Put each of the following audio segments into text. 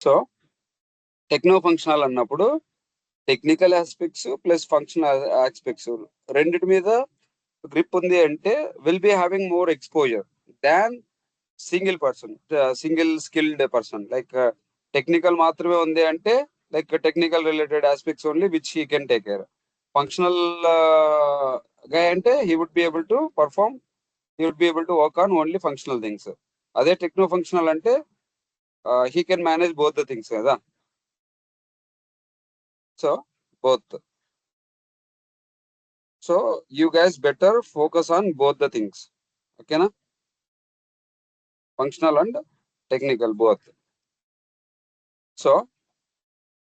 So techno functional అన్నప్పుడు technical aspects plus functional aspects రెండిటి మీద గ్రిప్ ఉంది అంటే will be having more exposure than single skilled person. Like technical మాత్రమే ఉంది అంటే like technical related aspects only which he can take care. Functional గా అంటే he would be able to perform, he would be able to work on only functional things. అదే techno functional అంటే he can manage both the things కదా. So both. So you guys better focus on both the things. ఓకేనా? Functional and technical both. So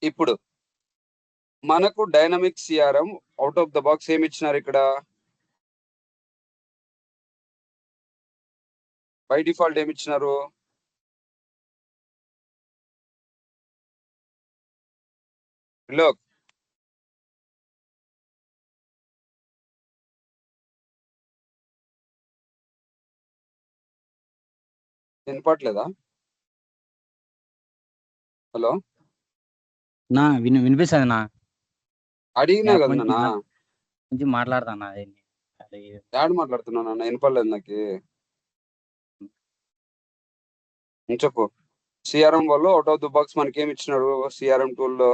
ఇప్పుడు మనకు dynamic CRM out of the box ఏమి ఇచ్చినారు ఇక్కడ? By default ఏమి ఇచ్చినారు? లోక్ వినపట్లేదా? హలో, నా వినిపిస్తుంది నా. అడిగినా యాప్ కదా నాన్న. నుంచి మాట్లాడతానా. యాడ్ మాట్లాడుతున్నా నాన్న, వినపడలేదు నాకు. చెప్పు. సిఆర్ఎం వాళ్ళు అవుట్ ఆఫ్ ద బాక్స్ మనకి ఏమి ఇచ్చినారు సిఆర్ఎం టూల్లో?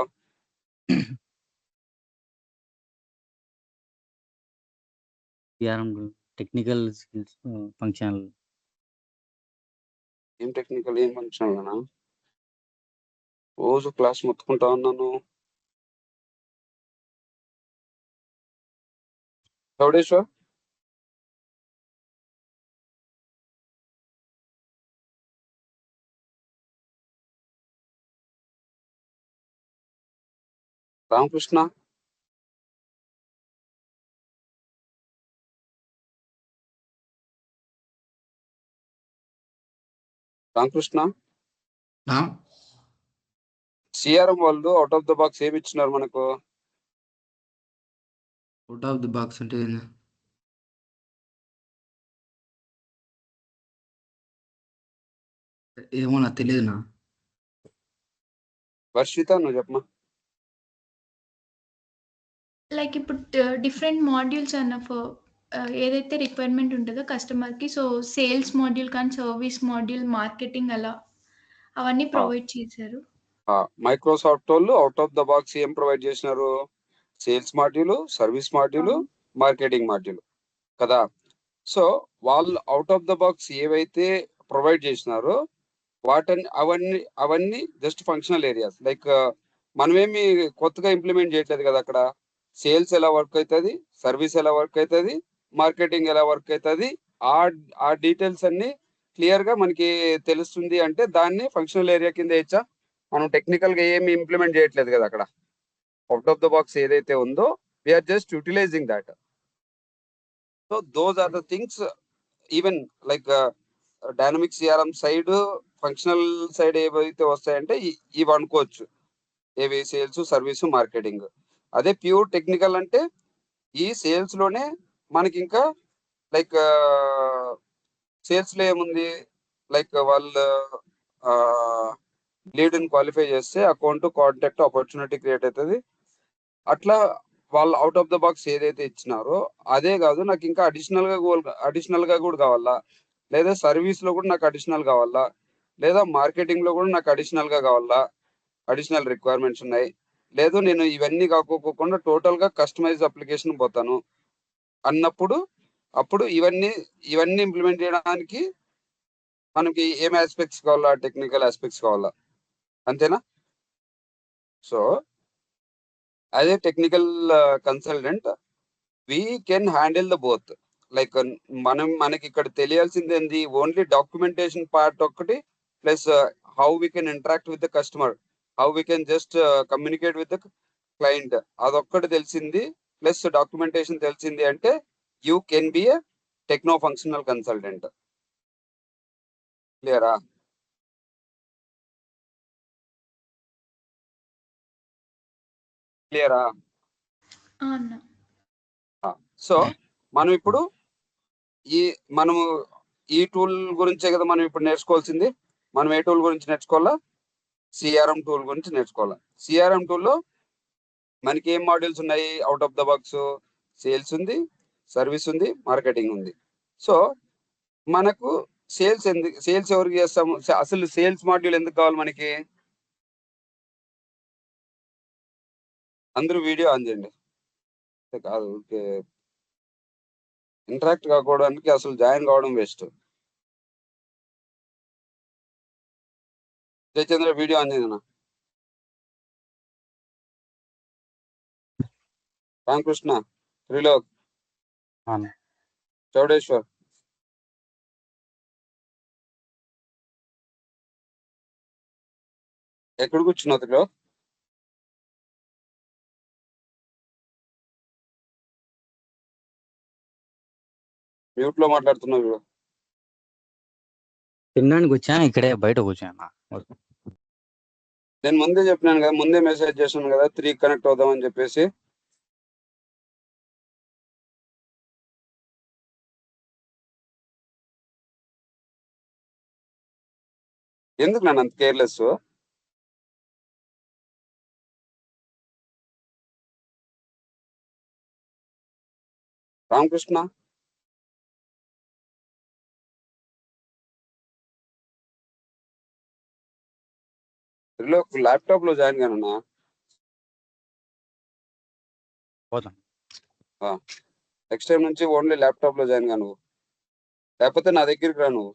Technical skills, functional. ఏం టెక్నికల్ ఏం ఫంక్షనల్ అన్నా? రోజు క్లాస్ మొత్తుకుంటా ఉన్నాను. చౌడేశ్వర్, రామకృష్ణ, రామకృష్ణ, సిఆర్ఎం వాళ్ళు అవుట్ ఆఫ్ ద బాక్స్ ఏమి ఇచ్చినారు మనకు? అవుట్ ఆఫ్ ది బాక్స్ అంటే ఏమో నాకు తెలియదునా. వర్షిత నువ్వు చెప్పమా. లైక్ ఇప్పుడు డిఫరెంట్ మాడ్యూల్స్ అన్న ఏదైతే రిక్వైర్మెంట్ ఉంటుందో కస్టమర్కి, సో సేల్స్ మాడ్యూల్ కానీ సర్వీస్ మాడ్యూల్, మార్కెటింగ్ అలా అవన్నీ ప్రొవైడ్ చేశారు. మైక్రోసాఫ్ట్ వాళ్ళు అవుట్ ఆఫ్ ద బాక్స్ ఏం ప్రొవైడ్ చేసినారు? Sales module, service module, marketing module కదా. సో వాళ్ళు అవుట్ ఆఫ్ ద బాక్స్ ఏవైతే ప్రొవైడ్ చేసినారో అవన్నీ జస్ట్ ఫంక్షనల్ ఏరియాస్. లైక్ మనమేమి కొత్తగా ఇంప్లిమెంట్ చేయట్లేదు కదా అక్కడ. సేల్స్ ఎలా వర్క్ అవుతుంది, సర్వీస్ ఎలా వర్క్ అవుతుంది, మార్కెటింగ్ ఎలా వర్క్ అవుతుంది, ఆ డీటెయిల్స్ అన్ని క్లియర్ గా మనకి తెలుస్తుంది అంటే దాన్ని ఫంక్షనల్ ఏరియా కింద ఇచ్చా. మనం టెక్నికల్ గా ఏమి ఇంప్లిమెంట్ చేయట్లేదు కదా అక్కడ. అవుట్ ఆఫ్ ద బాక్స్ ఏదైతే ఉందో we are just utilizing that. So those are the things. Even like dynamic CRM side, functional side ఏవైతే వస్తాయంటే ఇవి అనుకోవచ్చు. ఏవి? Sales, service, marketing. అదే ప్యూర్ టెక్నికల్ అంటే ఈ సేల్స్ లోనే మనకి ఇంకా లైక్ సేల్స్ లో ఏముంది, లైక్ వాళ్ళు లీడ్ ని క్వాలిఫై చేస్తే అకౌంట్, కాంటాక్ట్, ఆపర్చునిటీ క్రియేట్ అవుతుంది. అట్లా వాళ్ళు అవుట్ ఆఫ్ ద బాక్స్ ఏదైతే ఇచ్చినారో అదే కాదు, నాకు ఇంకా అడిషనల్ గా కూడా కావాలా, లేదా సర్వీస్ లో కూడా నాకు అడిషనల్ కావాలా, లేదా మార్కెటింగ్ లో కూడా నాకు అడిషనల్ గా కావాలా, అడిషనల్ రిక్వైర్మెంట్స్ ఉన్నాయి. లేదు నేను ఇవన్నీ కాకోకుండా టోటల్ గా కస్టమైజ్ అప్లికేషన్ పోతాను అన్నప్పుడు అప్పుడు ఇవన్నీ ఇంప్లిమెంట్ చేయడానికి మనకి ఏం ఆస్పెక్ట్స్ కావాలా? టెక్నికల్ ఆస్పెక్ట్స్ కావాలా, అంతేనా? So as a technical consultant we can handle the both. Like మనకి ఇక్కడ తెలియాల్సింది ఏంది? ఓన్లీ డాక్యుమెంటేషన్ పార్ట్ ఒక్కటి, plus how we can interact with the customer, how we can just communicate with the client, అదొక్కటి తెలిసింది. Plus documentation తెలిసింది అంటే you can be a techno functional consultant. క్లియరా? క్లియరా? సో మనం ఇప్పుడు మనము ఈ టూల్ గురించే కదా మనం ఇప్పుడు నేర్చుకోవాల్సింది. మనం ఏ టూల్ గురించి నేర్చుకోవాలా? సిఆర్ఎం టూల్ గురించి నేర్చుకోవాలి. సిఆర్ఎం టూల్లో మనకి ఏం మాడ్యూల్స్ ఉన్నాయి? Out of the box sales ఉంది, సర్వీస్ ఉంది, మార్కెటింగ్ ఉంది. సో మనకు సేల్స్ ఎవరికి చేస్తాము? అసలు సేల్స్ మాడ్యూల్ ఎందుకు కావాలి మనకి? అందరూ వీడియో ఆన్ చేయండి. కాదు, ఇంటరాక్ట్ కాకపోవడానికి అసలు జాయిన్ కావడం వేస్ట్. జయచంద్ర వీడియో ఆన్ చేయండి. రామకృష్ణ, త్రిలోక్, అవును. చౌడేశ్వర్, ఎక్కడ కూర్చున్నావు త్రిలోక్? మ్యూట్ లో మాట్లాడుతున్నావు. తినడానికి వచ్చా, ఇక్కడే బయట కూర్చోన్నా. నేను ముందే చెప్పినాను కదా, ముందే మెసేజ్ చేశాను కదా 3 కనెక్ట్ అవుదామని చెప్పేసి. ఎందుకు నన్ను అంత కేర్లెస్? రామకృష్ణ, త్రిలోక్ ల్యాప్టాప్ లో జాయిన్ కానన్నా. పోతాం. నెక్స్ట్ టైం నుంచి ఓన్లీ ల్యాప్టాప్ లో జాయిన్ గా నువ్వు, లేకపోతే నా దగ్గరికి రా నువ్వు.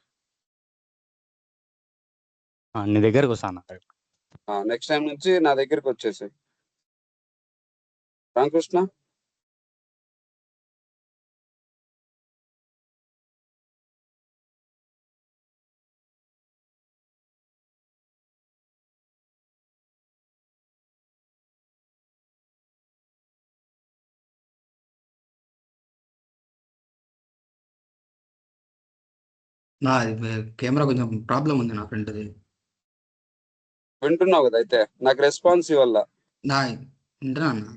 నీ దగ్గరకు వస్తాను. నెక్స్ట్ టైం నుంచి నా దగ్గరికి వచ్చేసి. రామకృష్ణ, నా కెమెరా కొంచెం ప్రాబ్లం ఉంది నా ఫ్రెండ్ది. వింటున్నావు కదా? అయితే నాకు రెస్పాన్స్ ఇవ్వాల. నా వింటున్నా అన్న.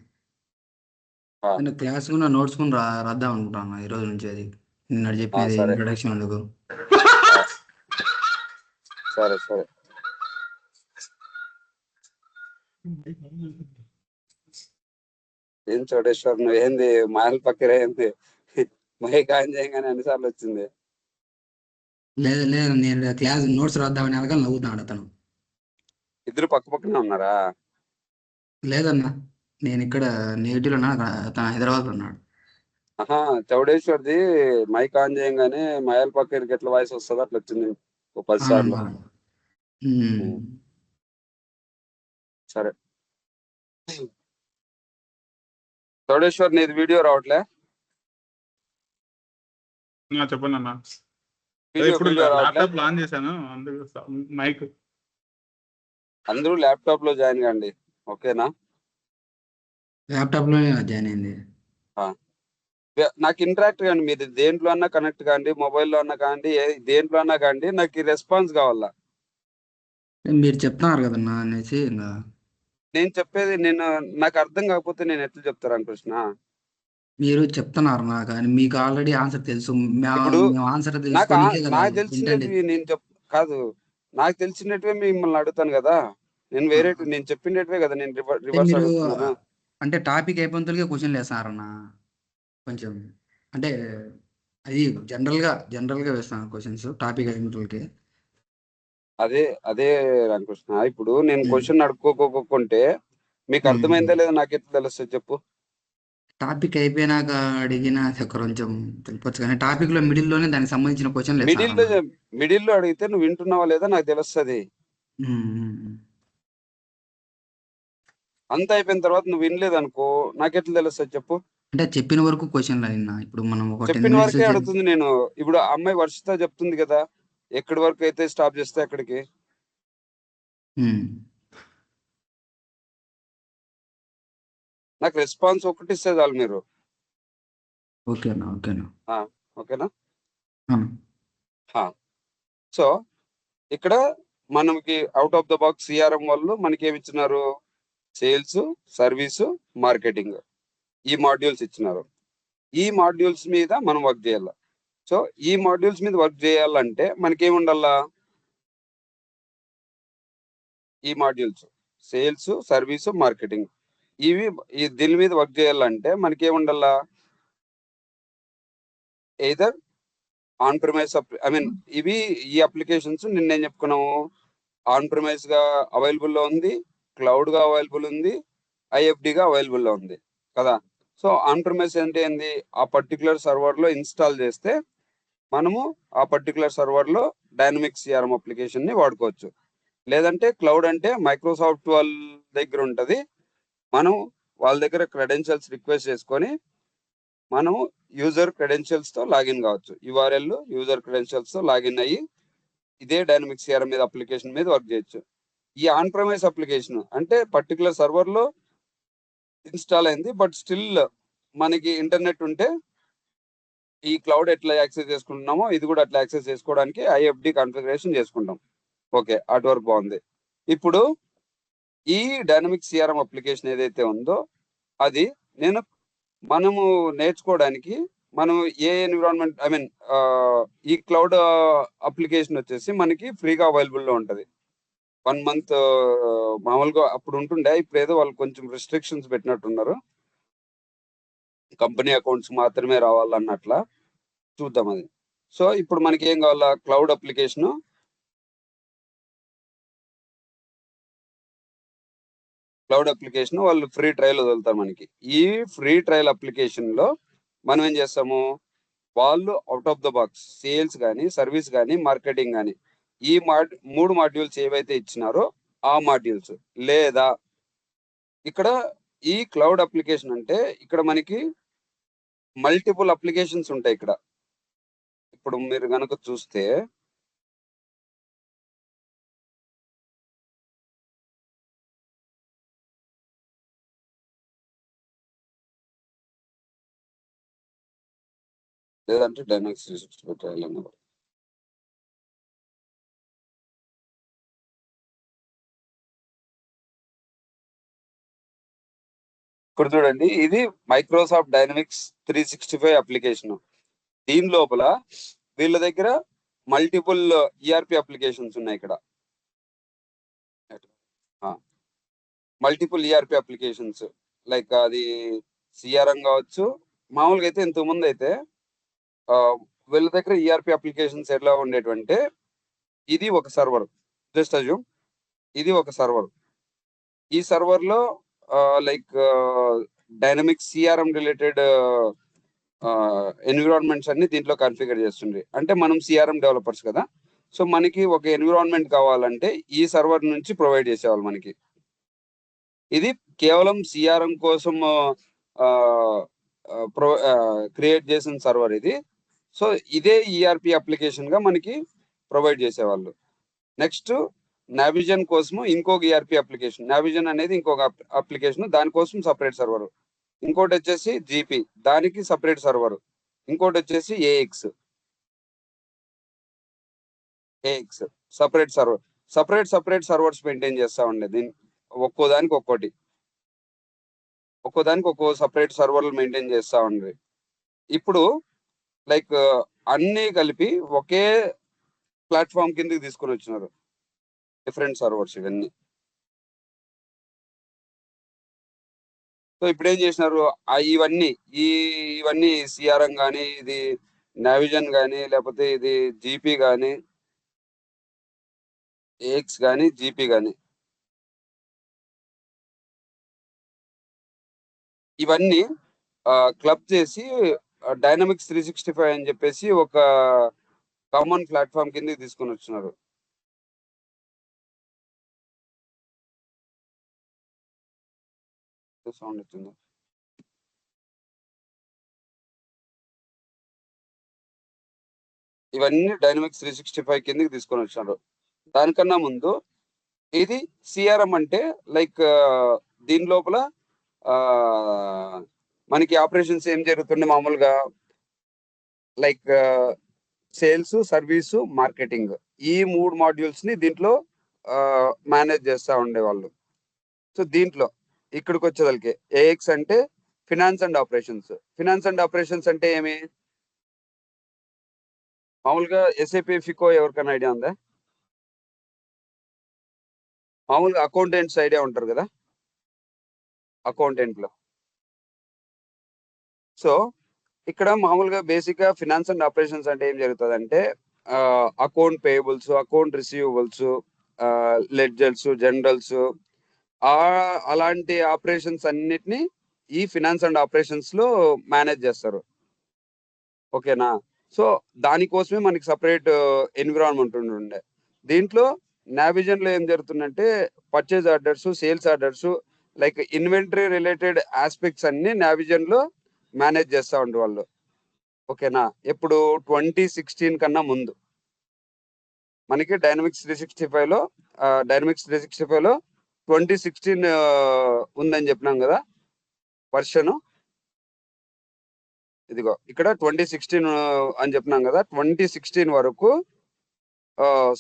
ఆ. నేను క్లాస్ కూడా నోట్స్ కూడా రాద్దాం అనుకుంటాను ఈ రోజు నుంచి. అది నిన్న చెప్పినది సరే. ఇంట్రడక్షన్ అందుకు. సరే సరే. ఏం చోటేశ్వర్, నువ్వు ఏంది మాయల పక్కరే ఏంది? మైక్ ఆన్ చేయగానే అన్నిసార్లు వచ్చింది. లేదు లేదు, నేను క్లాస్ నోట్స్ రాద్దామని అనగా నవ్వుతున్నాడు అతను. ఇద్దరు పక్క పక్కనే ఉన్నారా? లేదన్నా, నేను ఇక్కడ నేటివ్లో తన హైదరాబాద్లో ఉన్నాడు. ఆహా, చౌడేశ్వర్ది మైక్ ఆన్ చేయగానే మాయల పక్కరికి ఎట్లా వాయిస్ వస్తుందో అట్లా వచ్చింది ఓ 10 సార్లు. సరే. చౌడేశ్వర్, నీది వీడియో రావట్లే? చెప్పండి అన్న. వీడియో ఇప్పుడు వీడియో రావట్లే? ల్యాప్టాప్ ఆన్ చేశాను, అందుకు మైక్. అందరూ ల్యాప్టాప్ లో జాయిన్ కండి, ఓకేనా? ల్యాప్టాప్ లోనే జాయిన్ అయింది. నాకు ఇంటరాక్ట్ కాండి, మీరు దేంట్లో అన్నా కనెక్ట్ కాండి, మొబైల్లో అన్నా కాండి, దేంట్లో అన్నా కాండి, నాకు ఈ రెస్పాన్స్ కావాలా. మీరు చెప్తున్నారు కదన్నా అనేసి ఇంకా. నేను చెప్పేది నాకు అర్థం కాకపోతే నేను ఎట్లా చెప్తాను కృష్ణ? మీరు చెప్తున్నారు నాకు, కానీ మీకు ఆల్రెడీ ఆన్సర్ తెలుసు. ఇప్పుడు ఆన్సర్ నాకు తెలుసుకోనికే కదా నాకు తెలిసినవి నేను కాదు, నాకు తెలిసినట్టువే మిమ్మల్ని అడుగుతాను కదా. నేను నేను చెప్పినట్టువే కదా నేను రివర్స్ మీరు అడుగుతున్నాను. అంటే టాపిక్ అయిపోయిన క్వశ్చన్లు వేస్తున్నారన్న. కొంచెం అంటే అది జనరల్ గా వేస్తాను క్వశ్చన్స్ టాపిక్ అయిపోయిన. అదే రామకృష్ణ, ఇప్పుడు నేను క్వశ్చన్ అడుక్కోకుంటే మీకు అర్థమైందా లేదా నాకు ఎట్లా తెలుస్తుంది చెప్పు? టాపిక్ అయిపోయినాక అడిగినా కొంచెం తెలిపొచ్చు, కానీ టాపిక్ లో మిడిల్ లోనే దానికి సంబంధించిన క్వశ్చన్ మిడిల్ లో అడిగితే నువ్వు వింటున్నావా లేదా నాకు తెలుస్తుంది. అంత అయిపోయిన తర్వాత నువ్వు వినలేదు అనుకో, నాకు ఎట్లా తెలుస్తుంది చెప్పు? అంటే చెప్పిన వరకు క్వశ్చన్ అయినా ఇప్పుడు మనం చెప్పిన వరకే అడుగుతుంది. నేను ఇప్పుడు అమ్మాయి వర్షిత చెప్తుంది కదా, ఎక్కడి వరకు అయితే స్టాప్ చేస్తే అక్కడికి. నాకు రెస్పాన్స్ ఒకటి ఇస్తే చాలు మీరు. ఓకేనా? సో ఇక్కడ మనకి out of the box CRM వాళ్ళు మనకి ఏమి ఇచ్చినారు? సేల్స్, సర్వీసు, మార్కెటింగ్, ఈ మాడ్యూల్స్ ఇచ్చినారు. ఈ మాడ్యూల్స్ మీద మనం వర్క్ చేయాలి. సో ఈ మాడ్యూల్స్ మీద వర్క్ చేయాలంటే మనకి ఏమి ఉండాలా? ఈ మాడ్యూల్స్ సేల్స్, సర్వీస్, మార్కెటింగ్ ఇవి దీని మీద వర్క్ చేయాలంటే మనకి ఏముండాలా, ఎయిదర్ ఆన్ ప్రిమైస్ ఇవి ఈ అప్లికేషన్స్ నిన్నేం చెప్పుకున్నాము, ఆన్ ప్రిమైస్ గా అవైలబుల్ లో ఉంది, క్లౌడ్ గా అవైలబుల్ ఉంది, ఐఎఫ్డి గా అవైలబుల్ లో ఉంది కదా. సో ఆన్ ప్రిమైస్ అంటే ఏంది, ఆ పర్టికులర్ సర్వర్ లో ఇన్స్టాల్ చేస్తే మనము ఆ పర్టికులర్ సర్వర్ లో డైనమిక్స్ సిఆర్ఎం అప్లికేషన్ ని వాడుకోవచ్చు. లేదంటే క్లౌడ్ అంటే మైక్రోసాఫ్ట్ వాళ్ళ దగ్గర ఉంటది, మనం వాళ్ళ దగ్గర క్రెడెన్షియల్స్ రిక్వెస్ట్ చేసుకొని మనం యూజర్ క్రెడెన్షియల్స్ తో లాగిన్ కావచ్చు. URL యూజర్ క్రెడెన్షియల్స్ తో లాగిన్ అయ్యి ఇదే డైనమిక్స్ సిఆర్ఎం మీద అప్లికేషన్ మీద వర్క్ చేయొచ్చు. ఈ ఆన్ ప్రైమైస్ అప్లికేషన్ అంటే పర్టికులర్ సర్వర్ లో ఇన్స్టాల్ అయింది, బట్ స్టిల్ మనకి ఇంటర్నెట్ ఉంటే ఈ క్లౌడ్ ఎట్లా యాక్సెస్ చేసుకుంటున్నామో ఇది కూడా అట్లా యాక్సెస్ చేసుకోవడానికి ఐఎఫ్డి కాన్ఫిగరేషన్ చేసుకుంటాం. ఓకే, అటు వరకు బాగుంది. ఇప్పుడు ఈ డైనమిక్ సిఆర్ఎం అప్లికేషన్ ఏదైతే ఉందో అది మనము నేర్చుకోవడానికి మనం ఏ ఎన్విరాన్మెంట్ ఈ క్లౌడ్ అప్లికేషన్ వచ్చేసి మనకి ఫ్రీగా అవైలబుల్ లో ఉంటది. 1 month మామూలుగా అప్పుడు ఉంటుండే, ఇప్పుడు ఏదో వాళ్ళు కొంచెం రిస్ట్రిక్షన్స్ పెట్టినట్టున్నారు, కంపెనీ అకౌంట్స్ మాత్రమే రావాలన్నట్లా. చూద్దాం అది. సో ఇప్పుడు మనకి ఏం కావాలా, క్లౌడ్ అప్లికేషన్ వాళ్ళు ఫ్రీ ట్రయల్ వదులుతారు మనకి. ఈ ఫ్రీ ట్రయల్ అప్లికేషన్ లో మనం ఏం చేస్తాము, వాళ్ళు out of the box sales కానీ, సర్వీస్ కానీ, మార్కెటింగ్ కానీ ఈ 3 మాడ్యూల్స్ ఏవైతే ఇచ్చినారో ఆ మాడ్యూల్స్, లేదా ఇక్కడ ఈ క్లౌడ్ అప్లికేషన్ అంటే ఇక్కడ మనకి మల్టిపుల్ అప్లికేషన్స్ ఉంటాయి. ఇక్కడ ఇప్పుడు మీరు కనుక చూస్తే లేదంటే డైనామిక్స్ 365 ట్రయల్ అన్న ఇక్కడ చూడండి, ఇది మైక్రోసాఫ్ట్ డైనమిక్స్ 365 అప్లికేషన్. దీని లోపల వీళ్ళ దగ్గర మల్టిపుల్ ఈఆర్పి అప్లికేషన్స్ ఉన్నాయి. ఇక్కడ మల్టిపుల్ ఈఆర్పి అప్లికేషన్స్ లైక్ అది సిఆర్ఎం కావచ్చు. మామూలుగా అయితే ఇంతకుముందు అయితే వీళ్ళ దగ్గర ఈఆర్పి అప్లికేషన్స్ ఎట్లా ఉండేటువంటి, ఇది ఒక సర్వర్, జస్ట్ అజ్యూమ్ ఇది ఒక సర్వర్. ఈ సర్వర్ లో like dynamic CRM related environments అన్ని దీంట్లో కాన్ఫిగర్ చేస్తుంది. అంటే మనం సిఆర్ఎం డెవలపర్స్ కదా, సో మనకి ఒక ఎన్విరాన్మెంట్ కావాలంటే ఈ సర్వర్ నుంచి ప్రొవైడ్ చేసేవాళ్ళు మనకి. ఇది కేవలం సిఆర్ఎం కోసం క్రియేట్ చేసిన సర్వర్ ఇది. సో ఇదే ఈఆర్పి అప్లికేషన్ గా మనకి ప్రొవైడ్ చేసేవాళ్ళు. నెక్స్ట్ నావిజన్ కోసము ఇంకొక ఈఆర్పి అప్లికేషన్, నావిజన్ అనేది ఇంకొక అప్లికేషన్, దానికోసం సపరేట్ సర్వర్. ఇంకోటి వచ్చేసి జీపీ, దానికి సపరేట్ సర్వర్. ఇంకోటి వచ్చేసి AX separate server. Separate servers maintain చేస్తా ఉండే. దీని ఒక్కోదానికి ఒక్కో సపరేట్ సర్వర్లు మెయింటైన్ చేస్తా ఉండే. ఇప్పుడు లైక్ అన్ని కలిపి ఒకే ప్లాట్ఫామ్ కిందకి తీసుకొని వచ్చినారు డిఫరెంట్ సర్వర్స్ ఇవన్నీ. సో ఇప్పుడు ఏం చేసినారు, ఇవన్నీ సిఆర్ఎం కానీ, ఇది నావిజన్ కానీ, లేకపోతే ఇది జీపీ కానీ, ఏఎక్స్ కానీ, జీపీ కానీ, ఇవన్నీ క్లబ్ చేసి డైనమిక్స్ 365 అని చెప్పేసి ఒక కామన్ ప్లాట్ఫామ్ కింద తీసుకొని వచ్చినారు. సౌండ్ వచ్చింది. ఇవన్నీ డైనమిక్స్ 365 కిందకి తీసుకొని వచ్చినారు. దానికన్నా ముందు ఇది సిఆర్ఎం అంటే లైక్ దీని లోపల మనకి ఆపరేషన్స్ ఏం జరుగుతుంది, మామూలుగా లైక్ సేల్స్, సర్వీసు, మార్కెటింగ్ ఈ 3 మాడ్యూల్స్ ని దీంట్లో మేనేజ్ చేస్తూ ఉండేవాళ్ళు. సో దీంట్లో ఇక్కడికి వచ్చేదానికి ఏఎక్స్ అంటే ఫినాన్స్ అండ్ ఆపరేషన్స్ అంటే ఏమి, మామూలుగా ఎస్ఏపి ఫికో ఎవరికైనా ఐడియా ఉందా? మామూలుగా అకౌంటెంట్స్ ఐడియా ఉంటారు కదా, అకౌంటెంట్లో. సో ఇక్కడ మామూలుగా బేసిక్ గా ఫినాన్స్ అండ్ ఆపరేషన్స్ అంటే ఏం జరుగుతుంది అంటే account payables, account receivables, ledgers, generals, అలాంటి ఆపరేషన్స్ అన్నిటిని ఈ ఫినాన్స్ అండ్ ఆపరేషన్స్ లో మేనేజ్ చేస్తారు. ఓకేనా? సో దానికోసమే మనకి సపరేట్ ఎన్విరాన్మెంట్ ఉండే. దీంట్లో నావిజన్ లో ఏం జరుగుతుందంటే purchase orders, sales orders, like inventory related aspects అన్ని నావిజన్ లో మేనేజ్ చేస్తా ఉండే వాళ్ళు. ఓకేనా? ఎప్పుడు 2016 కన్నా ముందు మనకి డైనమిక్స్ 365 లో డైనమిక్స్ 365 లో 2016 ఉందని చెప్పినాం కదా వర్షన్. ఇదిగో ఇక్కడ 2016 అని చెప్పినాం కదా. 2016 వరకు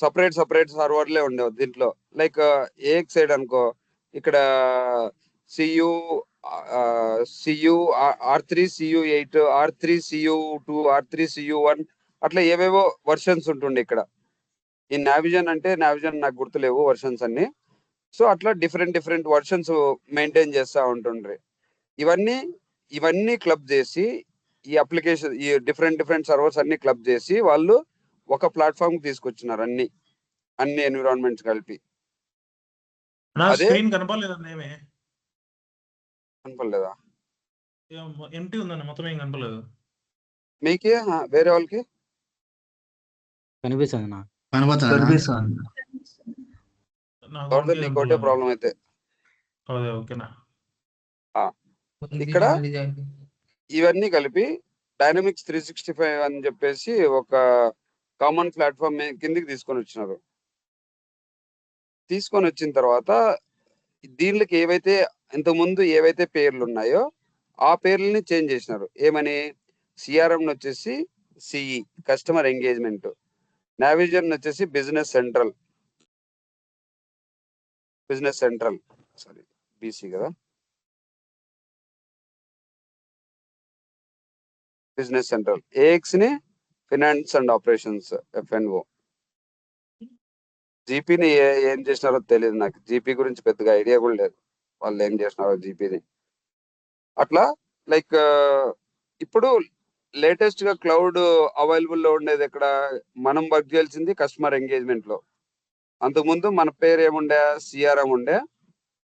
సపరేట్ సర్వర్లే ఉండేవి దీంట్లో. లైక్ ఏఎక్స్ సైడ్ అనుకో, ఇక్కడ Cu Cu R3 CU8, R3 CU2, R3 CU1 అట్లా ఏవేవో వర్షన్స్ ఉంటుండే ఇక్కడ. ఈ నావిజన్ అంటే నావిజన్ నాకు గుర్తులేవు వర్షన్స్ అన్ని. సో అట్లా డిఫరెంట్ వర్షన్స్ మెయింటైన్ చేస్తూ ఉంటుండ్రి. ఇవన్నీ క్లబ్ చేసి ఈ అప్లికేషన్, ఈ డిఫరెంట్ సర్వర్స్ అన్ని క్లబ్ చేసి వాళ్ళు ఒక ప్లాట్ఫామ్ తీసుకొచ్చినారు అన్ని ఎన్విరాన్మెంట్స్ కలిపి. నా అదే స్క్రీన్ కనపడలేదన్న ఏమే, కనపడలేదా ఎంటీ ఉందన్న, మొత్తం ఏం కనపడలేదు. మీకే వేరే వాళ్ళకి కనిపిస్తుంది నా. కనబడుతుందా? కనిపిస్తుంది. నాకు ఎవరిదో ఒకటే నీకు ఒకటే కనపడలేదు. ప్రాబ్లం అయితే. అదే ఓకేనా. ఇక్కడ ఇవన్నీ కలిపి డైనమిక్స్ 365 అని చెప్పేసి ఒక కామన్ ప్లాట్ఫామ్ కిందికి తీసుకొని వచ్చినారు. తీసుకొని వచ్చిన తర్వాత దీనికి ఇంతకుముందు ఏవైతే పేర్లు ఉన్నాయో ఆ పేర్లని చేంజ్ చేసినారు. ఏమని? సిఆర్ఎం వచ్చేసి సిఈ, కస్టమర్ ఎంగేజ్మెంట్. నావిజన్ వచ్చేసి బిజినెస్ సెంట్రల్ సారీ బీసీ కదా, బిజినెస్ సెంట్రల్. ఏఎక్స్ ని ఫినాన్స్ అండ్ ఆపరేషన్స్ FNO. జీపీని ఏం చేసినారో తెలియదు నాకు. జీపీ గురించి పెద్దగా ఐడియా కూడా లేదు, వాళ్ళు ఏం చేసినారో జీపీని. అట్లా లైక్ ఇప్పుడు లేటెస్ట్ గా క్లౌడ్ అవైలబుల్ లో ఉండేది ఎక్కడ? మనం వర్క్ చేయాల్సింది కస్టమర్ ఎంగేజ్మెంట్ లో. అంతకుముందు మన పేరు ఏముండే? సిఆర్ఎం ఉండే,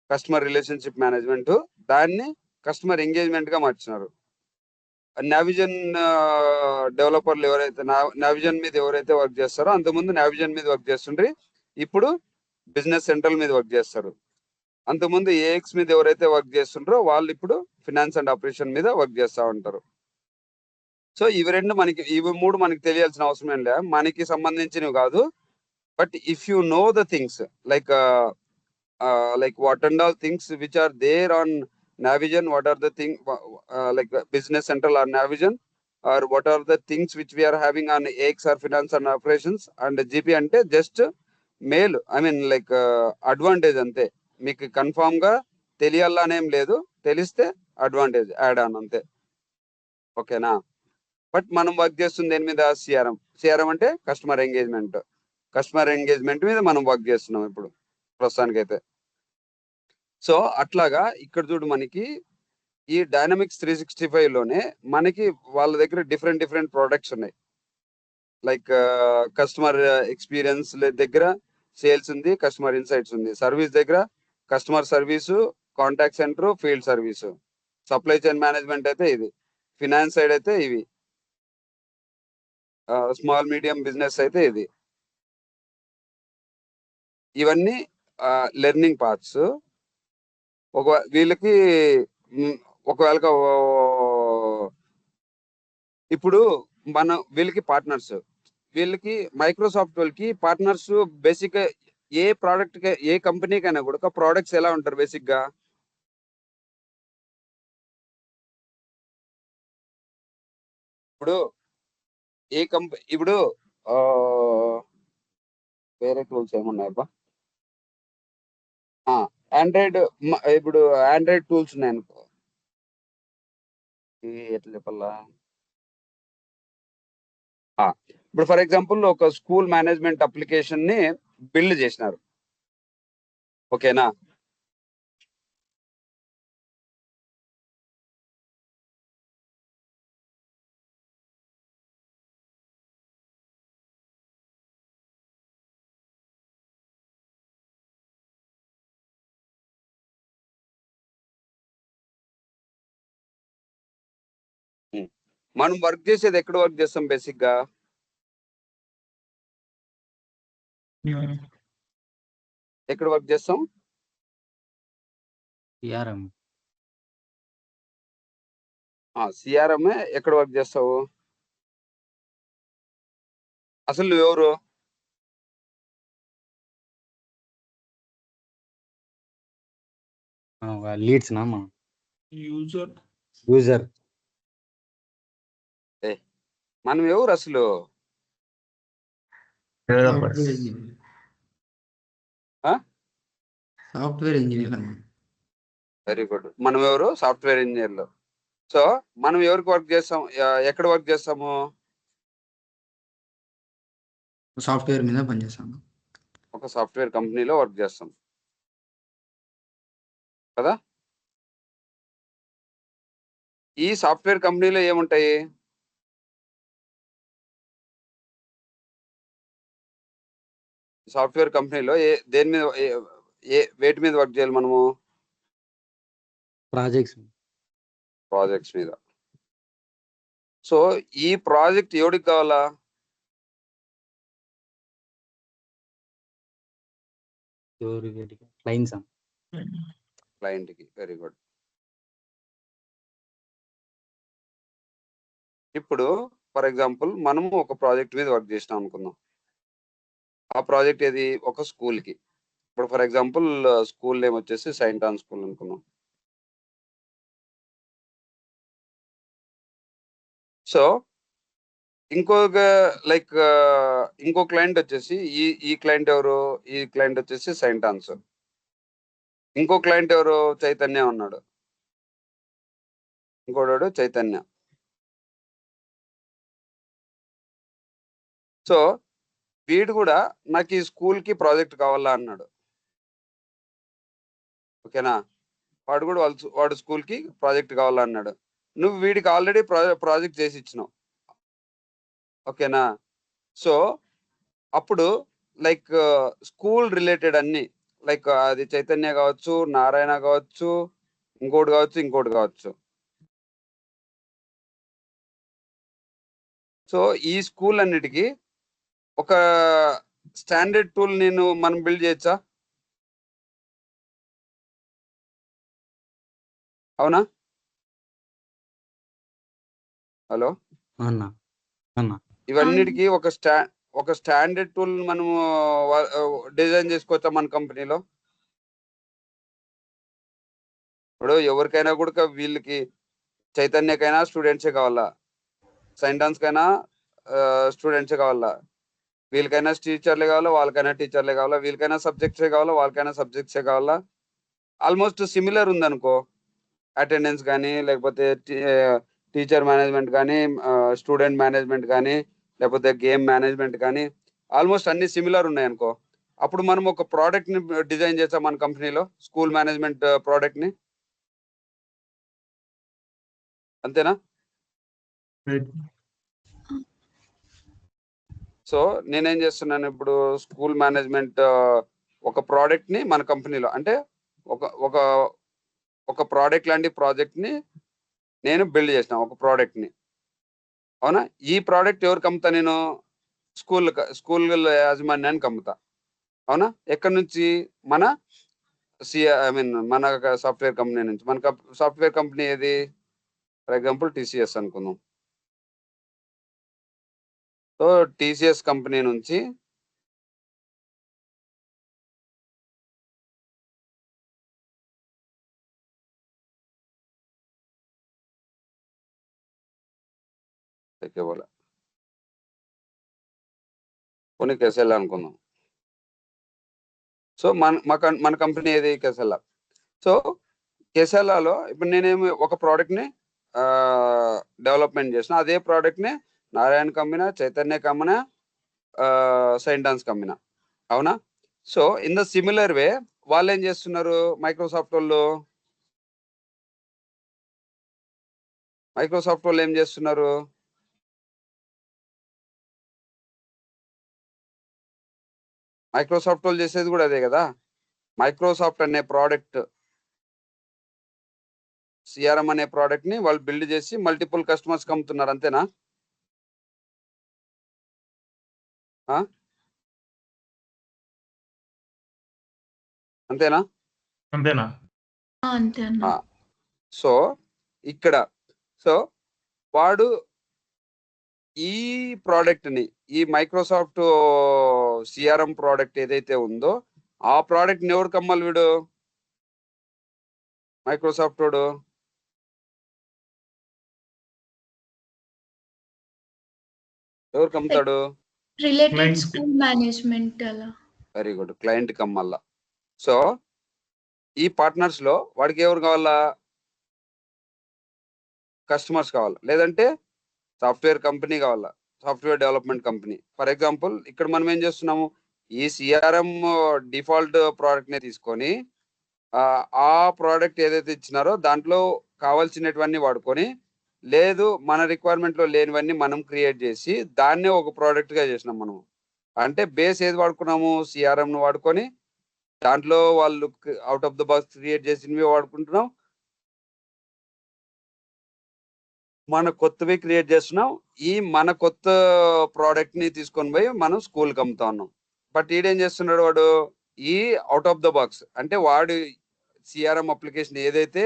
కస్టమర్ రిలేషన్షిప్ మేనేజ్మెంట్. దాన్ని కస్టమర్ ఎంగేజ్మెంట్ గా మార్చినారు. నావిజన్ డెవలపర్లు నావిజన్ మీద ఎవరైతే వర్క్ చేస్తారో అంతకుముందు నావిజన్ మీద వర్క్ చేస్తుండ్రి, ఇప్పుడు బిజినెస్ సెంట్రల్ మీద వర్క్ చేస్తారు. అంతకుముందు ఏఎక్స్ మీద ఎవరైతే వర్క్ చేస్తుండ్రో వాళ్ళు ఇప్పుడు ఫినాన్స్ అండ్ ఆపరేషన్ మీద వర్క్ చేస్తూ ఉంటారు. సో ఇవి మూడు మనకి తెలియాల్సిన అవసరం ఏం లేదు, మనకి సంబంధించినవి కాదు. But if you know the things like what and all things which are there on Navision, what are the things like business central or Navision, or what are the things which we are having on AX or finance and operations, and GP ante just mail, I mean like advantage ante. మీకు confirm గా తెలియాలనేం లేదు, తెలిస్తే advantage add on అంతే. ఓకేనా? But మనం work చేస్తుంది దేని మీద? సిఆర్ఎం అంటే కస్టమర్ ఎంగేజ్మెంట్ మీద మనం వర్క్ చేస్తున్నాం ఇప్పుడు ప్రస్తుతానికైతే. సో అట్లాగా ఇక్కడ చూడు, మనకి ఈ డైనమిక్స్ 365 లోనే మనకి వాళ్ళ దగ్గర డిఫరెంట్ ప్రోడక్ట్స్ ఉన్నాయి. లైక్ కస్టమర్ ఎక్స్పీరియన్స్ దగ్గర సేల్స్ ఉంది, కస్టమర్ ఇన్సైట్స్ ఉంది. సర్వీస్ దగ్గర customer service, contact centre, field service. Supply chain management అయితే ఇది. ఫినాన్స్ సైడ్ అయితే ఇవి. స్మాల్ మీడియం బిజినెస్ అయితే ఇది. ఇవన్నీ లెర్నింగ్ పార్ట్స్. వీళ్ళకి ఒకవేళ ఇప్పుడు వీళ్ళకి పార్ట్నర్స్, వీళ్ళకి మైక్రోసాఫ్ట్ వాళ్ళకి పార్ట్నర్స్ బేసిక్ గా ఏ ప్రోడక్ట్ ఏ కంపెనీకైనా కూడా ప్రోడక్ట్స్ ఎలా ఉంటారు బేసిక్ గా? ఇప్పుడు ఇప్పుడు వేరే టూల్స్ ఏమున్నాయబ్బా? ఇప్పుడు ఆండ్రాయిడ్ టూల్స్ ఉన్నాయి అనుకో, ఎట్లా చెప్పాలా? ఇప్పుడు ఫర్ ఎగ్జాంపుల్ ఒక స్కూల్ మేనేజ్మెంట్ అప్లికేషన్ ని బిల్డ్ చేసినారు. ఓకేనా? మనం వర్క్ చేసేది ఎక్కడ వర్క్ చేస్తాం బేసిక్ గా? ఎక్కడ వర్క్ చేస్తాం? సిఆర్ఎం. సిఆర్ఎం ఎక్కడ వర్క్ చేస్తావు? అసలు నువ్వెవరు? Leads Nama user user. మనం ఎవరు అసలు? Software engineer. ఆ? సాఫ్ట్వేర్ ఇంజనీర్ అన్న. Very good. మనం ఎవరు? సాఫ్ట్వేర్ ఇంజనీర్లు. సో మనం ఎవరికి వర్క్ చేస్తాం? ఎక్కడ వర్క్ చేస్తాము? సాఫ్ట్వేర్ మీద పనిచేస్తాను. ఒక సాఫ్ట్వేర్ కంపెనీలో వర్క్ చేస్తాం కదా. ఈ సాఫ్ట్వేర్ కంపెనీలో ఏముంటాయి? సాఫ్ట్వేర్ కంపెనీలో దేని మీద వేటి మీద వర్క్ చేయాలి మనము? ప్రాజెక్ట్స్ మీద. సో ఈ ప్రాజెక్ట్ ఎవరికి కావాలా? క్లయింట్కి. Very good. ఇప్పుడు ఫర్ ఎగ్జాంపుల్ మనము ఒక ప్రాజెక్ట్ మీద వర్క్ చేసినాం అనుకుందాం. ఆ ప్రాజెక్ట్ ఏది? ఒక స్కూల్కి. ఇప్పుడు ఫర్ ఎగ్జాంపుల్ స్కూల్ నేమ్ వచ్చేసి సెయింట్ ఆన్ స్కూల్ అనుకున్నాం. సో ఇంకొక ఇంకో క్లయింట్ వచ్చేసి ఈ క్లయింట్ ఎవరు? ఈ క్లయింట్ వచ్చేసి సెయింట్ ఆన్స్. ఇంకో క్లయింట్ ఎవరు? చైతన్య ఉన్నాడు. ఇంకోడు చైతన్య. సో వీడు కూడా నాకు ఈ స్కూల్కి ప్రాజెక్ట్ కావాలా అన్నాడు. ఓకేనా? వాడు స్కూల్కి ప్రాజెక్ట్ కావాలా అన్నాడు. నువ్వు వీడికి ఆల్రెడీ ప్రాజెక్ట్ చేసి ఇచ్చినావు. ఓకేనా? సో అప్పుడు స్కూల్ రిలేటెడ్ అన్ని అది చైతన్య కావచ్చు, నారాయణ కావచ్చు, ఇంకోటి కావచ్చు. సో ఈ స్కూల్ అన్నిటికీ ఒక స్టాండర్డ్ టూల్ మనం బిల్డ్ చేయొచ్చా? అవునా? హలో, ఇవన్నిటికీ ఒక స్టాండర్డ్ టూల్ మనము డిజైన్ చేసుకోవచ్చా మన కంపెనీలో? ఇప్పుడు ఎవరికైనా కూడా వీళ్ళకి చైతన్యకైనా స్టూడెంట్సే కావాలా, సెయింట్ కైనా స్టూడెంట్సే కావాలా, వీళ్ళకైనా టీచర్లే కావాలా, వాళ్ళకైనా టీచర్లే కావాలా, వీళ్ళకైనా సబ్జెక్ట్సే కావాలా, వాళ్ళకైనా సబ్జెక్ట్సే కావాలా. ఆల్మోస్ట్ సిమిలర్ ఉందనుకో, అటెండెన్స్ కానీ, లేకపోతే టీచర్ మేనేజ్మెంట్ కానీ, స్టూడెంట్ మేనేజ్మెంట్ కానీ, లేకపోతే గేమ్ మేనేజ్మెంట్ కానీ, ఆల్మోస్ట్ అన్ని సిమిలర్ ఉన్నాయనుకో, అప్పుడు మనం ఒక ప్రోడక్ట్ని డిజైన్ చేస్తాం మన కంపెనీలో, స్కూల్ మేనేజ్మెంట్ ప్రోడక్ట్ని. అంతేనా? సో నేనేం చేస్తున్నాను ఇప్పుడు? స్కూల్ మేనేజ్మెంట్ ఒక ప్రోడక్ట్ని మన కంపెనీలో, అంటే ఒక ప్రోడక్ట్ లాంటి ప్రాజెక్ట్ని నేను బిల్డ్ చేసిన, ఒక ప్రోడక్ట్ని. అవునా? ఈ ప్రోడక్ట్ ఎవరికి అమ్ముతా? నేను స్కూల్ యాజమాన్యానికి అమ్ముతా. అవునా? ఎక్కడి నుంచి? మన మన సాఫ్ట్వేర్ కంపెనీ నుంచి. మన సాఫ్ట్వేర్ కంపెనీ ఏది? ఫర్ ఎగ్జాంపుల్ టీసీఎస్ అనుకుందాం. సో టీసీఎస్ కంపెనీ నుంచి కొన్ని కెసెల్లా అనుకుందాం. సో మన కంపెనీ ఏది? కెసెల్లా. సో కెసెల్లాలో ఇప్పుడు నేనేమి ఒక ప్రోడక్ట్ని డెవలప్మెంట్ చేసిన, అదే ప్రోడక్ట్ని నారాయణ కమ్మినా, చైతన్య కమ్మినా, సెయింట్ ఆన్స్ కమ్మినా. అవునా? So in the similar way వాళ్ళు ఏం చేస్తున్నారు మైక్రోసాఫ్ట్ వాళ్ళు ఏం చేస్తున్నారు మైక్రోసాఫ్ట్ వాళ్ళు చేసేది కూడా అదే కదా మైక్రోసాఫ్ట్ అనే ప్రోడక్ట్ సిఆర్ఎం అనే ప్రోడక్ట్ ని వాళ్ళు బిల్డ్ చేసి మల్టిపుల్ కస్టమర్స్ అమ్ముతున్నారు అంతేనా అంతేనా అంతేనా? అంతే అన్న. సో ఇక్కడ సో వాడు ఈ ప్రోడక్ట్ ని ఈ మైక్రోసాఫ్ట్ సిఆర్ఎం ప్రోడక్ట్ ఏదైతే ఉందో ఆ ప్రోడక్ట్ ని ఎవరికి అమ్మాలి వీడు మైక్రోసాఫ్ట్ వాడు ఎవరికి అమ్ముతాడు రిలేటెడ్ Client. స్కూల్ మేనేజ్మెంట్ అలా. వెరీ గుడ్ క్లయింట్ కి అమ్మాల సో ఈ పార్ట్నర్స్ లో వాడికి ఎవరు కావాలా కస్టమర్స్ కావాలా లేదంటే సాఫ్ట్వేర్ కంపెనీ కావాలా software development company for example ఇక్కడ మనం ఏం చేస్తున్నాము ఈ సిఆర్ఎం డిఫాల్ట్ ప్రోడక్ట్ ని తీసుకొని ఆ ప్రోడక్ట్ ఏదైతే ఇచ్చినారో దాంట్లో కావాల్సినటువన్నీ వాడుకొని లేదు మన రిక్వైర్మెంట్ లో లేనివన్నీ మనం క్రియేట్ చేసి దాన్నే ఒక ప్రోడక్ట్ గా చేసినాం మనం అంటే బేస్ ఏది వాడుకున్నాము సిఆర్ఎం ను వాడుకొని దాంట్లో వాళ్ళు out of the box create చేసినవి వాడుకుంటున్నాం మన కొత్తవి క్రియేట్ చేస్తున్నాం ఈ మన కొత్త ప్రోడక్ట్ ని తీసుకొని పోయి మనం స్కూల్కి అమ్ముతా ఉన్నాం బట్ ఈడేం చేస్తున్నాడు వాడు ఈ అవుట్ ఆఫ్ ద బాక్స్ అంటే వాడు సిఆర్ఎం అప్లికేషన్ ఏదైతే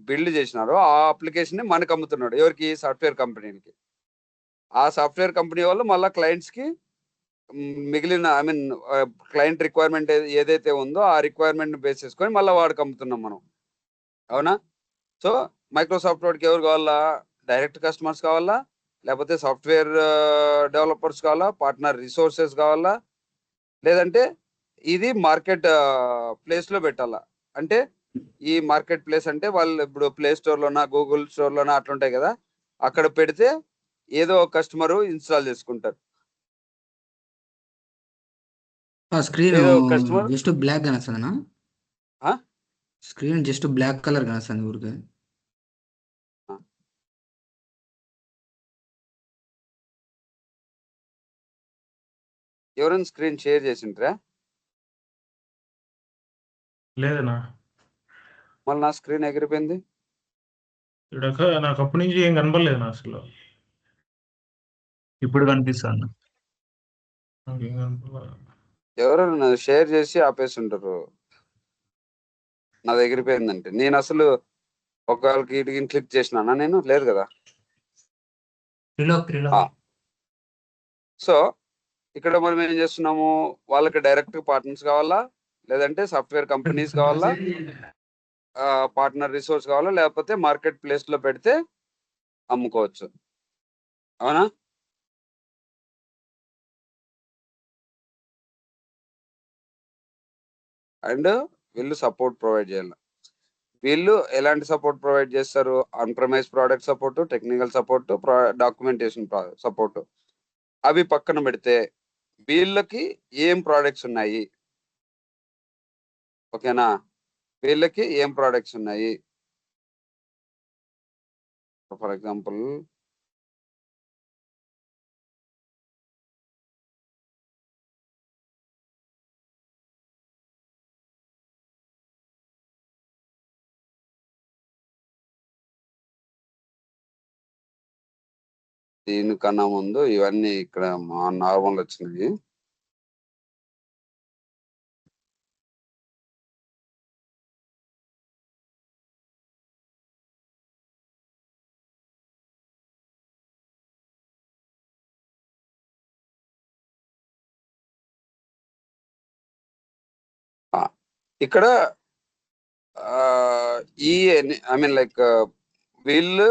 బిల్డ్ చేసినారో ఆ అప్లికేషన్ ని మనకు అమ్ముతున్నాడు ఎవరికి సాఫ్ట్వేర్ కంపెనీకి ఆ సాఫ్ట్వేర్ కంపెనీ వాళ్ళు మళ్ళీ క్లయింట్స్ కి మిగిలిన ఐ మీన్ క్లయింట్ రిక్వైర్మెంట్ ఏదైతే ఉందో ఆ రిక్వైర్మెంట్ బేస్ చేసుకొని మళ్ళీ వాడికి అమ్ముతున్నాం మనం అవునా సో మైక్రోసాఫ్ట్ వాడికి ఎవరు కావాలా డైరెక్ట్ కస్టమర్స్ కావాలా లేకపోతే సాఫ్ట్వేర్ డెవలపర్స్ కావాలా పార్ట్నర్ రిసోర్సెస్ కావాలా లేదంటే ఇది మార్కెట్ ప్లేస్ లో పెట్టాలా అంటే ఈ మార్కెట్ ప్లేస్ అంటే వాళ్ళు ఇప్పుడు ప్లే స్టోర్ లోనా గూగుల్ స్టోర్ లోనా అట్లుంటాయి కదా అక్కడ పెడితే ఏదో ఒక కస్టమర్ ఇన్స్టాల్ చేసుకుంటారు స్క్రీన్ ఏదో customer- జస్ట్ బ్లాక్ కనొస్తుందనా ఆ? స్క్రీన్ జస్ట్ బ్లాక్ కలర్ కనొస్తుంది ఊరికే ఎవరైనా స్క్రీన్ షేర్ చేసిండ్రా లేదన్నా. మళ్ళీ నా స్క్రీన్ ఎగిరిపోయింది ఇడక నాకు అప్పటి నుంచి ఏం కనపడలేదు నా అసలు. ఇప్పుడు కనిపిస్తాను. నాకేం కనపడలేదు. ఎవరైనా షేర్ చేసి ఆపేసి ఉంటారు నాది ఎగిరిపోయిందంటే నేను అసలు ఒకవేళకి ఇటుకి క్లిక్ చేసినానా నేను లేదు కదా సో ఇక్కడ మనం ఏం చేస్తున్నాము వాళ్ళకి డైరెక్ట్ పార్ట్నర్స్ కావాలా లేదంటే సాఫ్ట్వేర్ కంపెనీస్ కావాలా పార్ట్నర్ రిసోర్స్ కావాలా లేకపోతే మార్కెట్ ప్లేస్ లో పెడితే అమ్ముకోవచ్చు అవునా అండ్ వీళ్ళు సపోర్ట్ ప్రొవైడ్ చేయాలి వీళ్ళు ఎలాంటి సపోర్ట్ ప్రొవైడ్ చేస్తారు on premise product support technical support documentation support అవి పక్కన పెడితే వీళ్ళకి ఏం ప్రోడక్ట్స్ ఉన్నాయి ఓకేనా వీళ్ళకి ఏం ప్రోడక్ట్స్ ఉన్నాయి ఫర్ ఎగ్జాంపుల్ దీనికన్నా ముందు ఇవన్నీ ఇక్కడ మా నార్మల్ వచ్చినాయి ఇక్కడ ఈ ఐ మీన్ లైక్ వీళ్ళు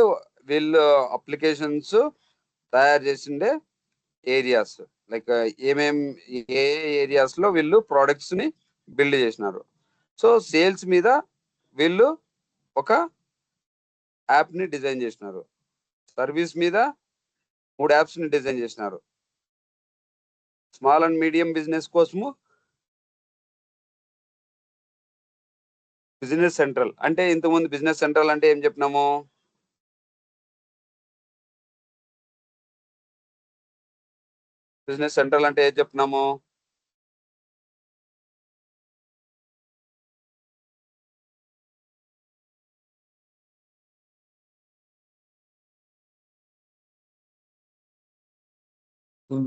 అప్లికేషన్స్ తయారు చేసిండే ఏరియాస్ లైక్ ఏ ఏరియాస్ లో వీళ్ళు ప్రోడక్ట్స్ ని బిల్డ్ చేసినారు సో సేల్స్ మీద వీళ్ళు ఒక యాప్ ని డిజైన్ చేసినారు సర్వీస్ మీద 3 యాప్స్ ని డిజైన్ చేసినారు స్మాల్ అండ్ మీడియం బిజినెస్ కోసము బిజినెస్ సెంట్రల్ అంటే ఇంతకుముందు బిజినెస్ సెంట్రల్ అంటే ఏం చెప్పినాము? బిజినెస్ సెంట్రల్ అంటే ఏం చెప్పినాము?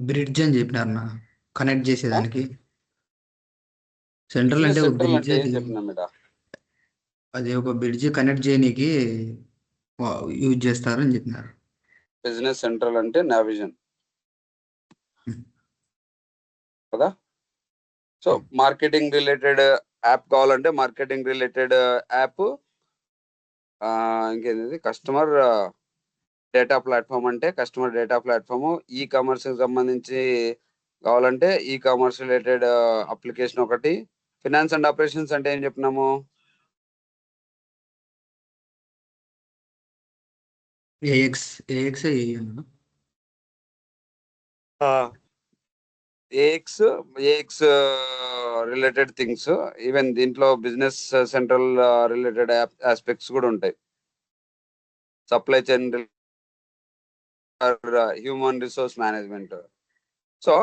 బ్రిడ్జ్ అని చెప్పినారన్న, కనెక్ట్ ఆ? చేసేదానికి. సెంట్రల్ బిజినెస్ అంటే ఒక సెంట్రల్ బ్రిడ్జ్, అంటే ఏం అది చెప్పినాం ఇడ? అది ఒక బ్రిడ్జ్ కనెక్ట్ చేయనీకి యూజ్ చేస్తారు అని చెప్పినారు. బిజినెస్ సెంట్రల్ అంటే నావిజన్ కదా. సో మార్కెటింగ్ రిలేటెడ్ యాప్ కావాలంటే మార్కెటింగ్ రిలేటెడ్ యాప్, ఇంకేంది కస్టమర్ డేటా ప్లాట్ఫామ్ అంటే customer data platform, e commerce కి సంబంధించి కావాలంటే ఈ కామర్స్ రిలేటెడ్ అప్లికేషన్ ఒకటి. ఫినాన్స్ అండ్ ఆపరేషన్స్ అంటే ఏం చెప్పినాము? ఏఎక్స్ ఏఎక్స్ అన్న. AX AX related things. Even దీంట్లో బిజినెస్ సెంట్రల్ రిలేటెడ్ ఆస్పెక్ట్స్ కూడా ఉంటాయి. Supply chain, human resource management. So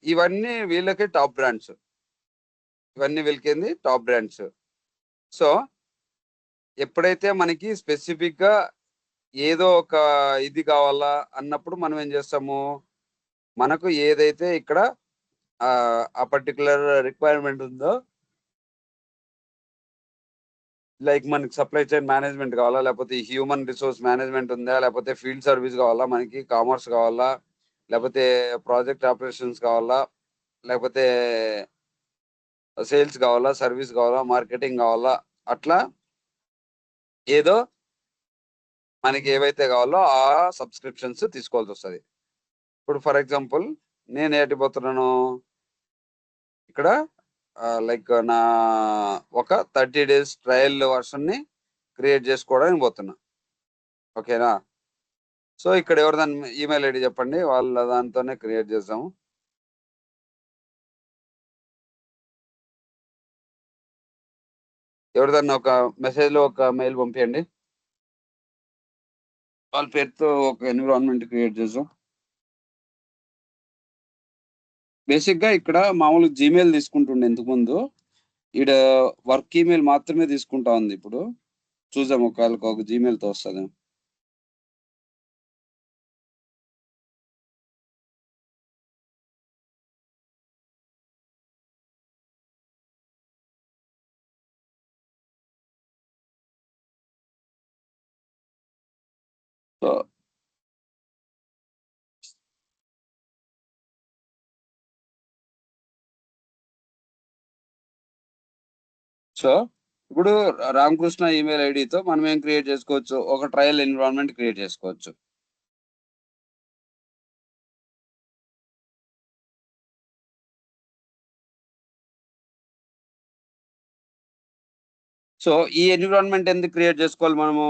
ఇవన్నీ వీళ్ళకి టాప్ బ్రాండ్స్, ఇవన్నీ వీళ్ళకి టాప్ బ్రాండ్స్. సో ఎప్పుడైతే మనకి స్పెసిఫిక్ గా ఏదో ఒక ఇది కావాలా అన్నప్పుడు మనం ఏం చేస్తాము, మనకు ఏదైతే ఇక్కడ ఆ పర్టికులర్ రిక్వైర్మెంట్ ఉందో, లైక్ మనకి సప్లై చైన్ మేనేజ్మెంట్ కావాలా, లేకపోతే హ్యూమన్ రిసోర్స్ మేనేజ్మెంట్ ఉందా, లేకపోతే ఫీల్డ్ సర్వీస్ కావాలా, మనకి కామర్స్ కావాలా, లేకపోతే ప్రాజెక్ట్ ఆపరేషన్స్ కావాలా, లేకపోతే సేల్స్ కావాలా, సర్వీస్ కావాలా, మార్కెటింగ్ కావాలా, అట్లా ఏదో మనకి ఏవైతే కావాలో ఆ సబ్స్క్రిప్షన్స్ తీసుకోవాల్సి వస్తుంది. ఇప్పుడు ఫర్ ఎగ్జాంపుల్ నేను ఏటిపోతున్నాను ఇక్కడ, లైక్ నా ఒక 30 days ట్రయల్ వర్షన్ని క్రియేట్ చేసుకోవడానికి పోతున్నా. ఓకేనా. సో ఇక్కడ ఎవరిదాన్ని ఈమెయిల్ ఐడి చెప్పండి, వాళ్ళ దాంతోనే క్రియేట్ చేద్దాము. ఎవరిదన్నా ఒక మెసేజ్ లో ఒక మెయిల్ పంపించండి, వాళ్ళ పేరుతో ఒక ఎన్విరాన్మెంట్ క్రియేట్ చేద్దాం. బేసిక్ గా ఇక్కడ మామూలు జీమెయిల్ తీసుకుంటుండే ఇంతకు ముందు, ఈడ వర్క్ ఈమెయిల్ మాత్రమే తీసుకుంటా ఉంది. ఇప్పుడు చూద్దాం ఒకవేళ ఒక జీమెయిల్ తో వస్తుంది. సో సో ఇప్పుడు రామకృష్ణ ఈమెయిల్ ఐడితో మనం ఏం క్రియేట్ చేసుకోవచ్చు, ఒక ట్రయల్ ఎన్విరాన్మెంట్ క్రియేట్ చేసుకోవచ్చు. సో ఈ ఎన్విరాన్మెంట్ ఎందుకు క్రియేట్ చేసుకోవాలి మనము?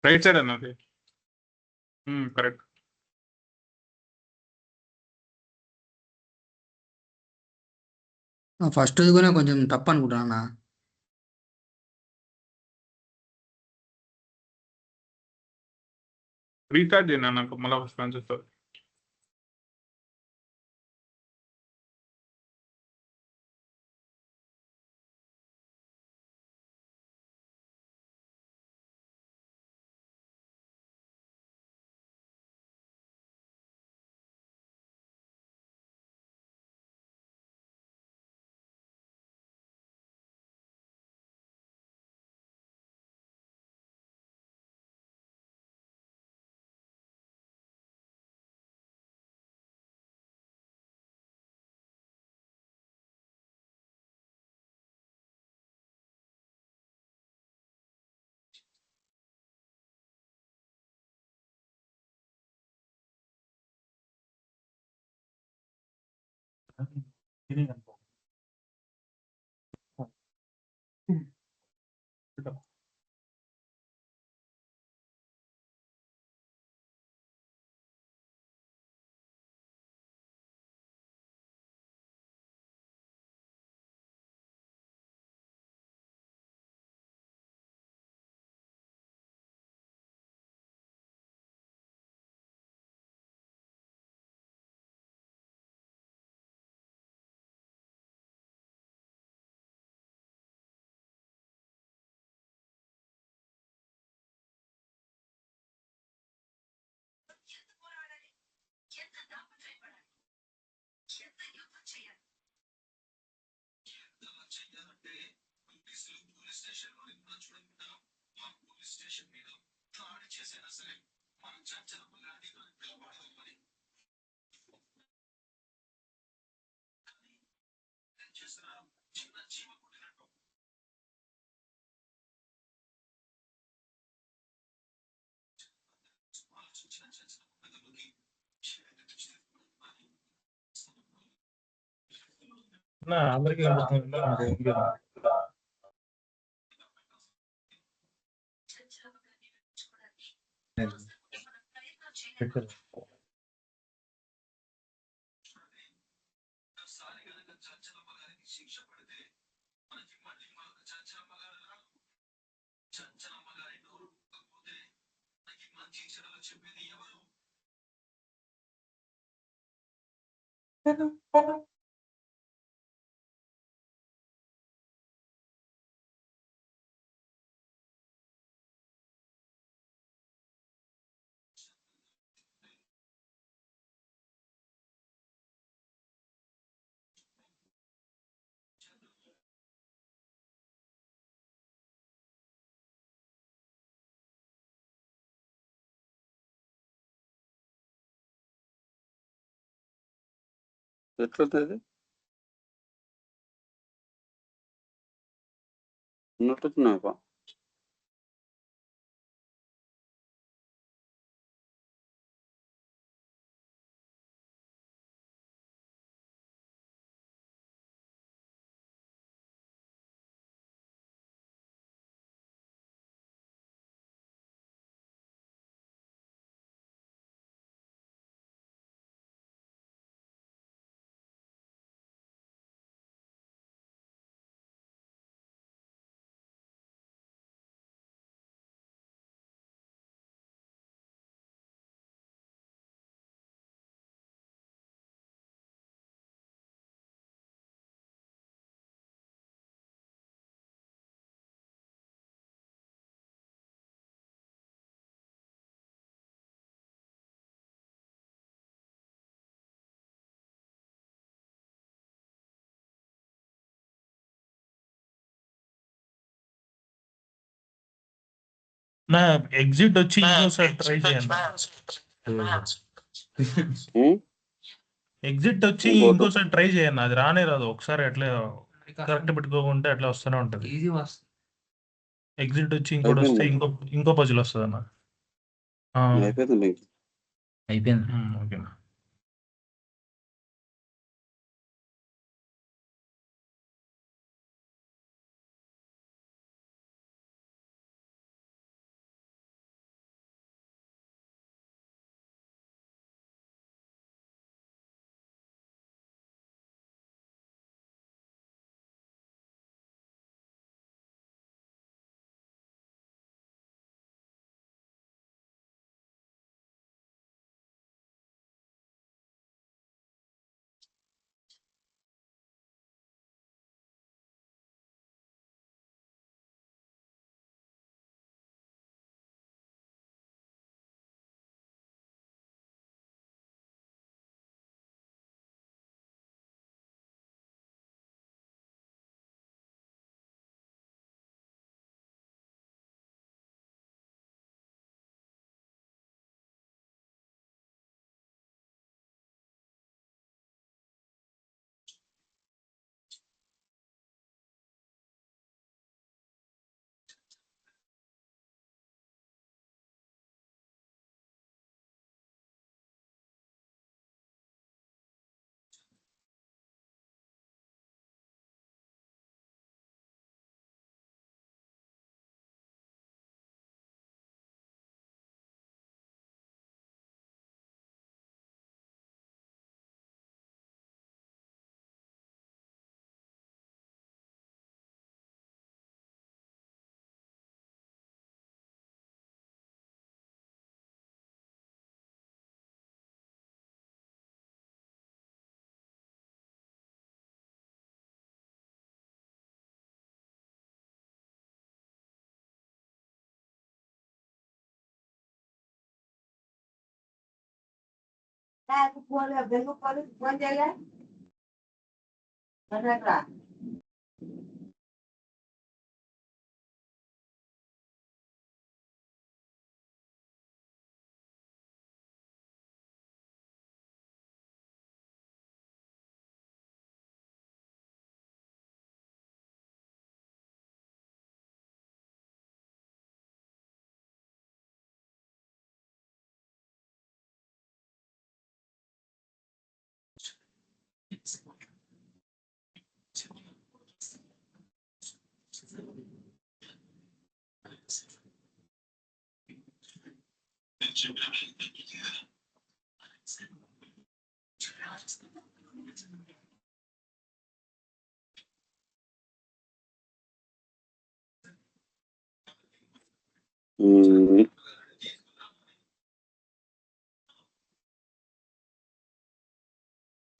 రైట్ సైడ్ అన్నది. కరెక్ట్. ఫస్ట్ కూడా కొంచెం తప్పు అనుకుంటున్నా. రీస్టార్ట్ చేయను నాకు మళ్ళీ ఫస్ట్ నుంచి వస్తుంది. అందరికీ కనబడుతుంది, నాకు ఏం లేదు. పెట్టారు. ఎట్లుంటుంది ఉన్నట్టున్నాయి. నా ఎగ్జిట్ వచ్చి ఇంకోసారి ట్రై చేయండి. ఎగ్జిట్ వచ్చి ఇంకోసారి ట్రై చేయండి, అది రానే రాదు. ఒకసారి అట్లా కరెక్ట్ పెట్టుకోకుంటే అట్లా వస్తూనే ఉంటుంది. ఎగ్జిట్ వచ్చి ఇంకోటి వస్తే ఇంకో పజిల్ వస్తుంది అన్న. అయిపోయింది. ఓకేనా.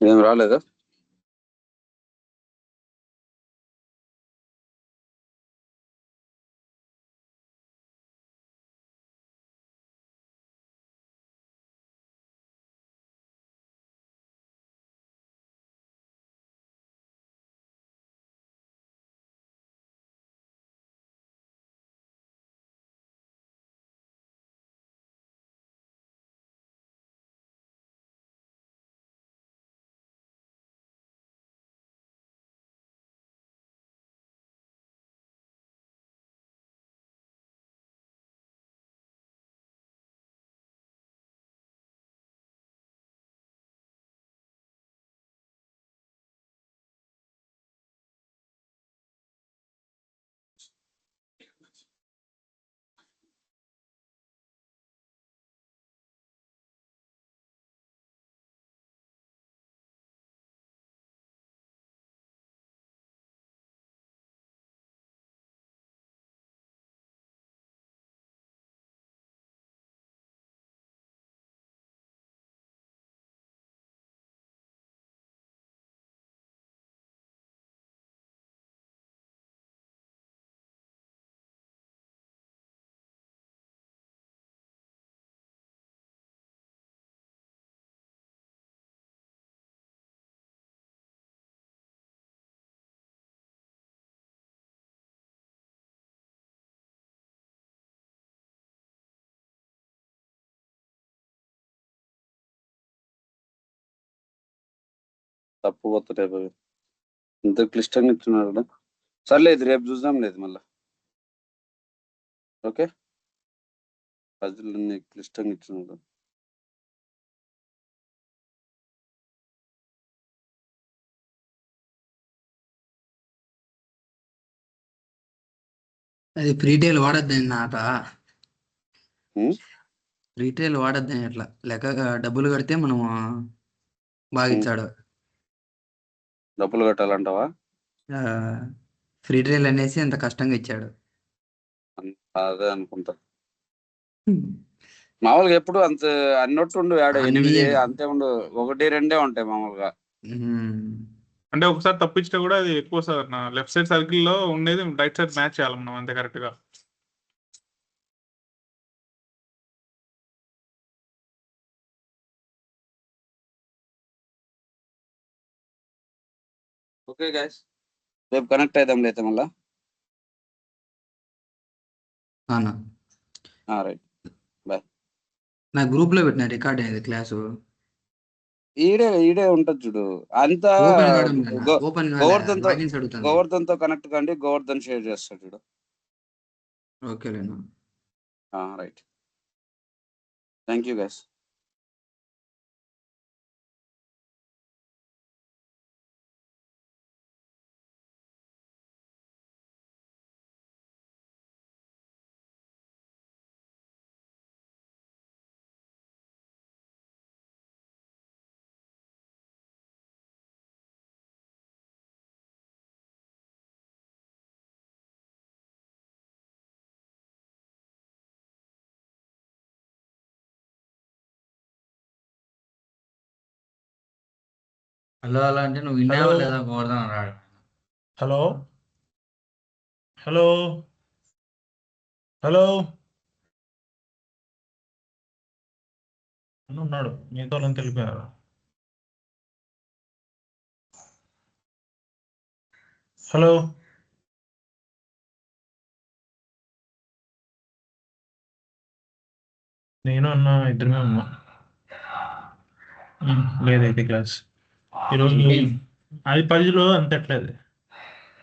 ఏం రాలేదా? తప్పు కొత్త రేపు ఇంత క్లిష్టంగా ఇచ్చున్నాడు. సర్లేదు, రేపు చూద్దాం. లేదు మళ్ళా ఓకే. పజిల్ క్లిష్టంగా ఇచ్చున్నాడు. అది ఫ్రీటైల్ వాడద్దని నాట. ఉం? రీటైల్ వాడద్దని అట్లా లెక్క డబ్బులు కడితే మనం బాగా ఇచ్చాడు. డబ్బులు కట్టాలంటావా? ఫ్రీటైల్ అనేసి అంత కష్టంగా ఇచ్చాడు. అదే అనుకుంటా. మామూలుగా ఎప్పుడు అంత అన్నట్టు ఉండు ఆడ అన్ని 8 అంతే ఉండు, 1, 2 ఉంటాయి మామూలుగా. అంటే ఒకసారి తప్పించినా కూడా అది ఎక్కువ సార్. నా లెఫ్ట్ సైడ్ సర్కిల్ లో ఉండేది రైట్ సైడ్ మ్యాచ్ చేయాలి మనం అంతే కరెక్ట్ గా. ఓకే గైస్, రేపు కనెక్ట్ అయిదాం అయితే మళ్ళా. అవునా, రైట్, బాయ్. నా గ్రూప్ లో పెట్టిన రికార్డ్ అయ్యేది క్లాసు. ఈడే ఉంటది చూడు అంతా. ఓపెన్ కావడం లేదా? గో- ఓపెన్ గోవర్ధన్ తో లాగిన్స్ అడుగుతుంది. గోవర్ధన్ తో కనెక్ట్ కండి, గోవర్ధన్ షేర్ చేస్తాడు చూడు. ఓకేలేనా. Right, thank you guys. Hello hello అంటే నువ్వు విన్నావా హలో. లేదా గోవర్ధన్ అన్నాడు. హలో హలో హలో అని ఉన్నాడు, మిగతా వాళ్ళని తెలిపారు. హలో, నేను అన్నా, ఇద్దరమే ఉన్నా. లేదైతే క్లాస్ ఈరోజు అది 10లో అంతట్లేదు.